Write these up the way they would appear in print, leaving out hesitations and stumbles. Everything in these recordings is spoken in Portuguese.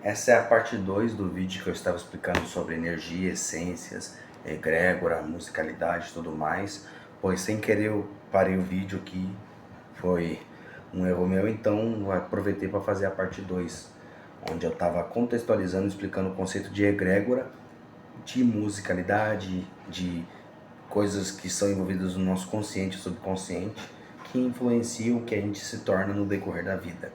Essa é a parte 2 do vídeo que eu estava explicando sobre energia, essências, egrégora, musicalidade e tudo mais. Pois sem querer eu parei o vídeo aqui, foi um erro meu, então eu aproveitei para fazer a parte 2, onde eu estava contextualizando, explicando o conceito de egrégora, de musicalidade, de coisas que são envolvidas no nosso consciente e subconsciente, que influenciam o que a gente se torna no decorrer da vida.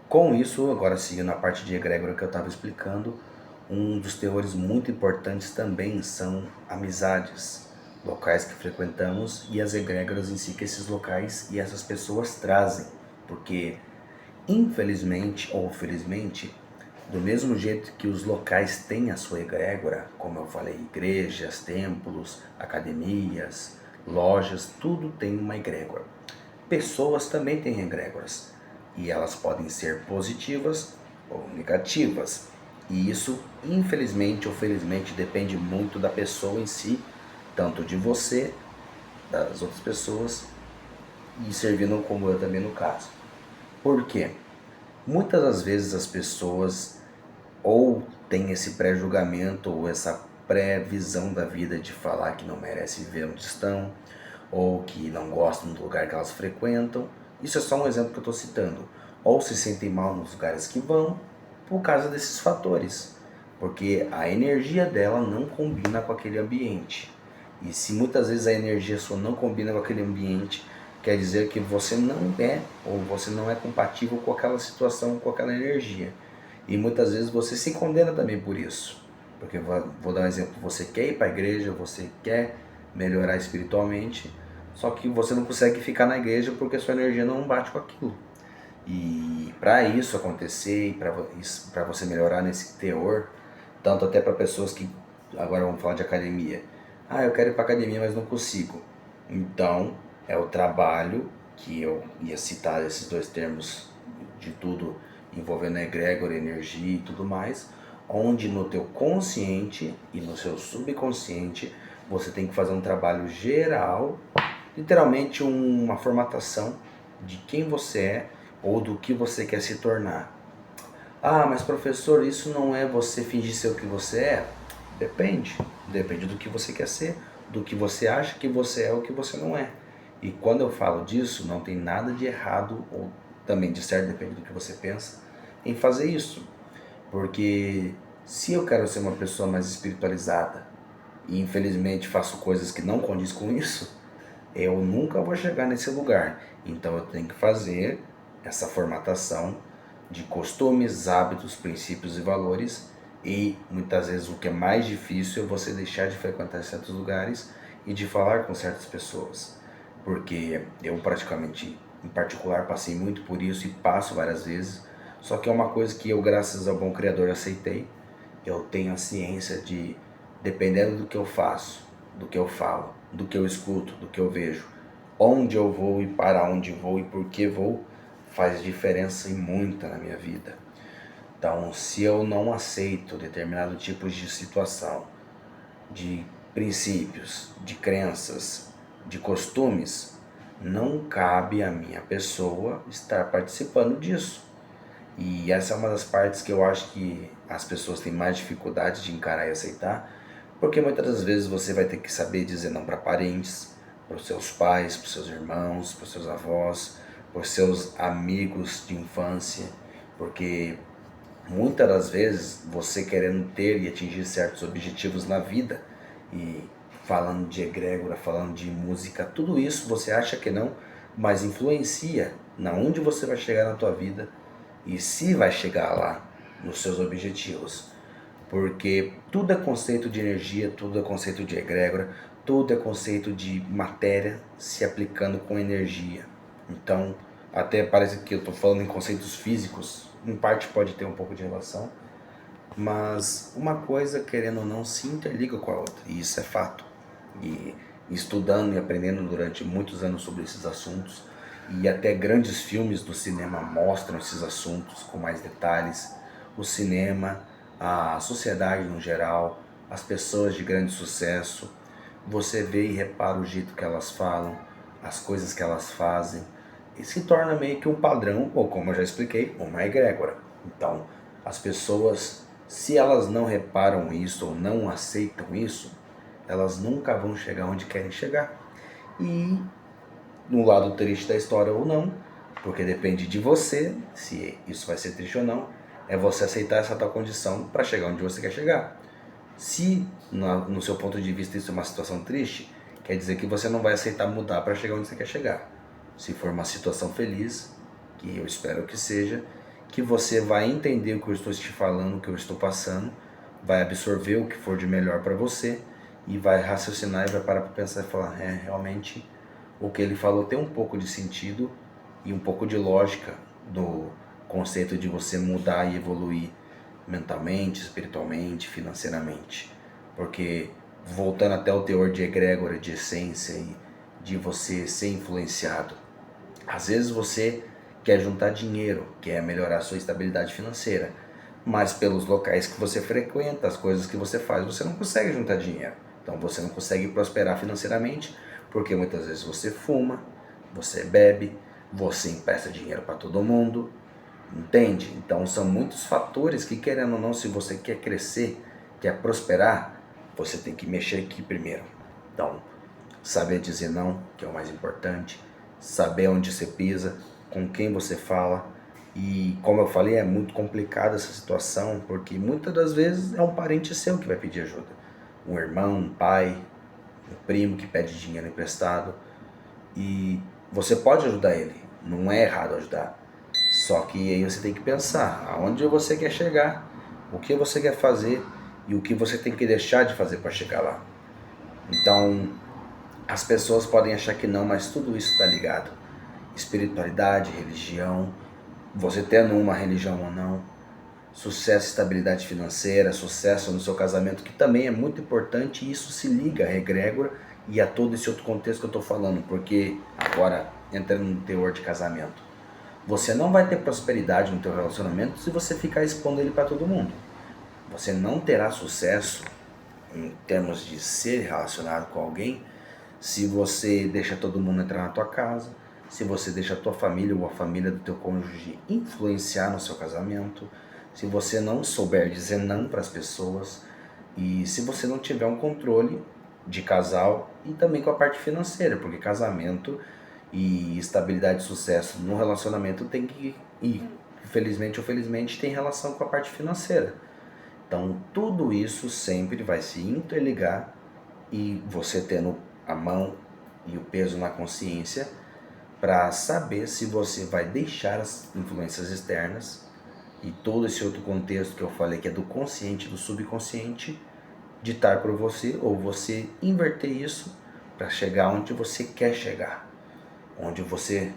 Com isso, agora seguindo a parte de egrégora que eu estava explicando, um dos teores muito importantes também são amizades, locais que frequentamos e as egrégoras em si que esses locais e essas pessoas trazem. Porque, infelizmente ou felizmente, do mesmo jeito que os locais têm a sua egrégora, como eu falei, igrejas, templos, academias, lojas, tudo tem uma egrégora. Pessoas também têm egrégoras e elas podem ser positivas ou negativas. E isso, infelizmente ou felizmente, depende muito da pessoa em si, tanto de você, das outras pessoas e servindo como eu também no caso. Por quê? Muitas das vezes as pessoas ou têm esse pré-julgamento ou essa pré-visão da vida de falar que não merece viver onde estão, ou que não gostam do lugar que elas frequentam. Isso é só um exemplo que eu estou citando. Ou se sentem mal nos lugares que vão, por causa desses fatores. Porque a energia dela não combina com aquele ambiente. E se muitas vezes a energia sua não combina com aquele ambiente, quer dizer que você não é, ou você não é compatível com aquela situação, com aquela energia. E muitas vezes você se condena também por isso. Porque vou dar um exemplo, você quer ir para a igreja, você quer melhorar espiritualmente, só que você não consegue ficar na igreja porque sua energia não bate com aquilo. E para isso acontecer, e para você melhorar nesse teor, tanto até para pessoas que, agora vamos falar de academia, eu quero ir para academia, mas não consigo. Então, é o trabalho, que eu ia citar esses dois termos de tudo envolvendo a egrégora, energia e tudo mais, onde no teu consciente e no seu subconsciente você tem que fazer um trabalho geral, literalmente uma formatação de quem você é ou do que você quer se tornar. Mas professor, isso não é você fingir ser o que você é? Depende do que você quer ser, do que você acha que você é ou que você não é. E quando eu falo disso, não tem nada de errado, ou também de certo, depende do que você pensa, em fazer isso. Porque se eu quero ser uma pessoa mais espiritualizada e infelizmente faço coisas que não condiz com isso, eu nunca vou chegar nesse lugar. Então eu tenho que fazer essa formatação de costumes, hábitos, princípios e valores, e muitas vezes o que é mais difícil é você deixar de frequentar certos lugares e de falar com certas pessoas. Porque eu praticamente, em particular, passei muito por isso e passo várias vezes, só que é uma coisa que eu, graças ao bom Criador, aceitei. Eu tenho a ciência de, dependendo do que eu faço, do que eu falo, do que eu escuto, do que eu vejo, onde eu vou e para onde vou e por que vou, faz diferença e muita na minha vida. Então, se eu não aceito determinado tipo de situação, de princípios, de crenças, de costumes, não cabe a minha pessoa estar participando disso. E essa é uma das partes que eu acho que as pessoas têm mais dificuldade de encarar e aceitar, porque muitas das vezes você vai ter que saber dizer não para parentes, para os seus pais, para os seus irmãos, para os seus avós, para os seus amigos de infância, porque muitas das vezes você querendo ter e atingir certos objetivos na vida, e falando de egrégora, falando de música, tudo isso você acha que não, mas influencia na onde você vai chegar na tua vida e se vai chegar lá nos seus objetivos. Porque tudo é conceito de energia, tudo é conceito de egrégora, tudo é conceito de matéria se aplicando com energia. Então, até parece que eu estou falando em conceitos físicos, em parte pode ter um pouco de relação, mas uma coisa, querendo ou não, se interliga com a outra, e isso é fato. E estudando e aprendendo durante muitos anos sobre esses assuntos, e até grandes filmes do cinema mostram esses assuntos com mais detalhes. O cinema, a sociedade no geral, as pessoas de grande sucesso, você vê e repara o jeito que elas falam, as coisas que elas fazem, e se torna meio que um padrão, ou como eu já expliquei, uma egrégora. Então, As pessoas, se elas não reparam isso ou não aceitam isso, elas nunca vão chegar onde querem chegar. E no lado triste da história ou não, porque depende de você, se isso vai ser triste ou não, é você aceitar essa tal condição para chegar onde você quer chegar. Se no seu ponto de vista isso é uma situação triste, quer dizer que você não vai aceitar mudar para chegar onde você quer chegar. Se for uma situação feliz, que eu espero que seja, que você vai entender o que eu estou te falando, o que eu estou passando, vai absorver o que for de melhor para você e vai raciocinar e vai parar para pensar e falar, realmente o que ele falou tem um pouco de sentido e um pouco de lógica do conceito de você mudar e evoluir mentalmente, espiritualmente, financeiramente. Porque, voltando até o teor de egrégora, de essência e de você ser influenciado, às vezes você quer juntar dinheiro, quer melhorar a sua estabilidade financeira, mas pelos locais que você frequenta, as coisas que você faz, você não consegue juntar dinheiro. Então você não consegue prosperar financeiramente, porque muitas vezes você fuma, você bebe, você empresta dinheiro para todo mundo, entende? Então são muitos fatores que, querendo ou não, se você quer crescer, quer prosperar, você tem que mexer aqui primeiro. Então, saber dizer não, que é o mais importante, saber onde você pisa, com quem você fala. E como eu falei, é muito complicada essa situação, porque muitas das vezes é um parente seu que vai pedir ajuda. Um irmão, um pai, um primo que pede dinheiro emprestado. E você pode ajudar ele, não é errado ajudar. Só que aí você tem que pensar aonde você quer chegar, o que você quer fazer e o que você tem que deixar de fazer para chegar lá. Então, as pessoas podem achar que não, mas tudo isso está ligado. Espiritualidade, religião, você tendo uma religião ou não, sucesso e estabilidade financeira, sucesso no seu casamento, que também é muito importante, e isso se liga à egrégora e a todo esse outro contexto que eu estou falando, porque agora, entrando no teor de casamento, você não vai ter prosperidade no teu relacionamento se você ficar expondo ele para todo mundo. Você não terá sucesso em termos de ser relacionado com alguém se você deixa todo mundo entrar na tua casa, se você deixa a tua família ou a família do teu cônjuge influenciar no seu casamento, se você não souber dizer não para as pessoas e se você não tiver um controle de casal e também com a parte financeira, porque casamento e estabilidade e sucesso no relacionamento tem que ir, felizmente ou felizmente, tem relação com a parte financeira. Então tudo isso sempre vai se interligar e você tendo a mão e o peso na consciência para saber se você vai deixar as influências externas e todo esse outro contexto que eu falei, que é do consciente e do subconsciente, ditar por você, ou você inverter isso para chegar onde você quer chegar, onde você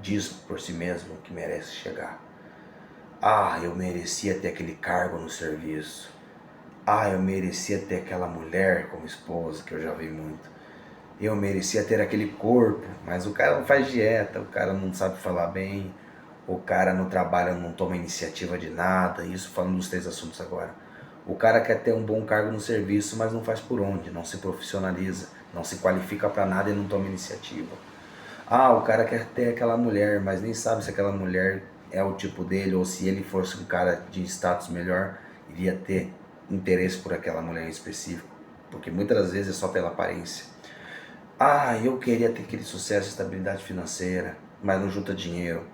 diz por si mesmo que merece chegar. Ah, eu merecia ter aquele cargo no serviço. Ah, eu merecia ter aquela mulher como esposa, que eu já vi muito. Eu merecia ter aquele corpo, mas o cara não faz dieta, o cara não sabe falar bem, o cara no trabalho não toma iniciativa de nada, isso falando dos 3 assuntos agora. O cara quer ter um bom cargo no serviço, mas não faz por onde, não se profissionaliza, não se qualifica para nada e não toma iniciativa. Ah, o cara quer ter aquela mulher, mas nem sabe se aquela mulher é o tipo dele, ou se ele fosse um cara de status melhor, iria ter interesse por aquela mulher em específico, porque muitas das vezes é só pela aparência. Ah, eu queria ter aquele sucesso e estabilidade financeira, mas não junta dinheiro.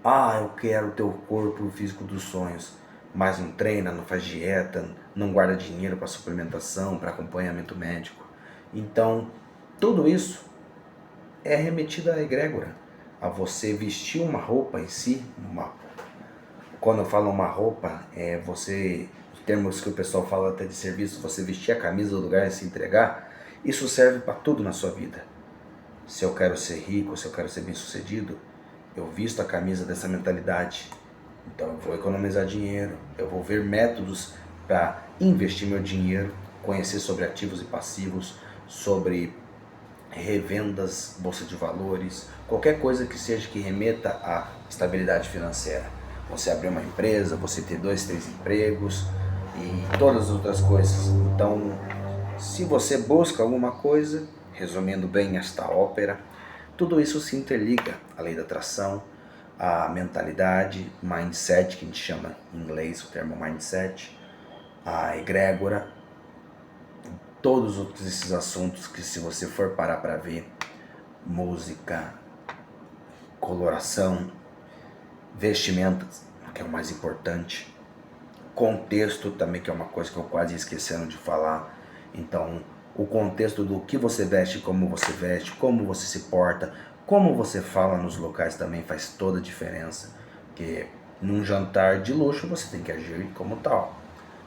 Ah, eu quero ter o corpo e o físico dos sonhos, mas não treina, não faz dieta, não guarda dinheiro para suplementação, para acompanhamento médico. Então, tudo isso é remetido à egrégora, a você vestir uma roupa em si. Quando eu falo uma roupa, é você, os termos que o pessoal fala até de serviço, você vestir a camisa do lugar e se entregar. Isso serve para tudo na sua vida. Se eu quero ser rico, se eu quero ser bem sucedido, eu visto a camisa dessa mentalidade. Então eu vou economizar dinheiro, eu vou ver métodos para investir meu dinheiro, conhecer sobre ativos e passivos, sobre revendas, bolsa de valores, qualquer coisa que seja que remeta à estabilidade financeira. Você abrir uma empresa, você ter 2, 3 empregos e todas as outras coisas. Então, se você busca alguma coisa, resumindo bem esta ópera, tudo isso se interliga, a lei da atração, a mentalidade, mindset, que a gente chama em inglês o termo mindset, a egrégora, todos esses assuntos que, se você for parar para ver, música, coloração, vestimentas, que é o mais importante, contexto também, que é uma coisa que eu quase esquecendo de falar. Então, o contexto do que você veste, como você se porta, como você fala nos locais também faz toda a diferença. Porque num jantar de luxo você tem que agir como tal.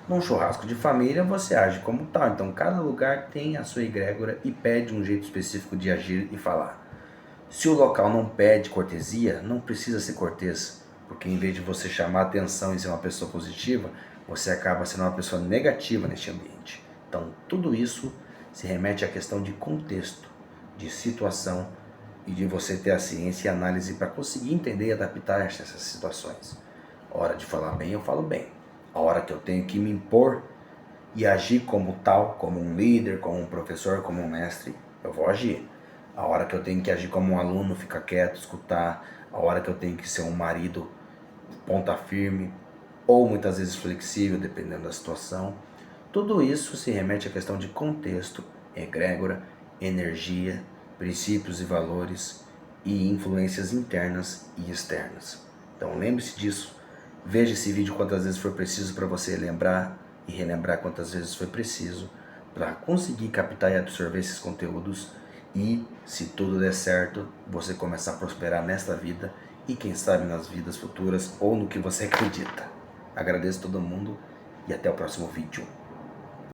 Num churrasco de família você age como tal. Então cada lugar tem a sua egrégora e pede um jeito específico de agir e falar. Se o local não pede cortesia, não precisa ser cortês, porque em vez de você chamar atenção e ser uma pessoa positiva, você acaba sendo uma pessoa negativa neste ambiente. Então tudo isso se remete à questão de contexto, de situação e de você ter a ciência e a análise para conseguir entender e adaptar a essas situações. A hora de falar bem, eu falo bem. A hora que eu tenho que me impor e agir como tal, como um líder, como um professor, como um mestre, eu vou agir. A hora que eu tenho que agir como um aluno, ficar quieto, escutar. A hora que eu tenho que ser um marido ponta firme, ou muitas vezes flexível, dependendo da situação. Tudo isso se remete à questão de contexto, egrégora, energia, princípios e valores e influências internas e externas. Então lembre-se disso, veja esse vídeo quantas vezes for preciso para você lembrar e relembrar quantas vezes foi preciso para conseguir captar e absorver esses conteúdos e, se tudo der certo, você começar a prosperar nesta vida e quem sabe nas vidas futuras ou no que você acredita. Agradeço a todo mundo e até o próximo vídeo.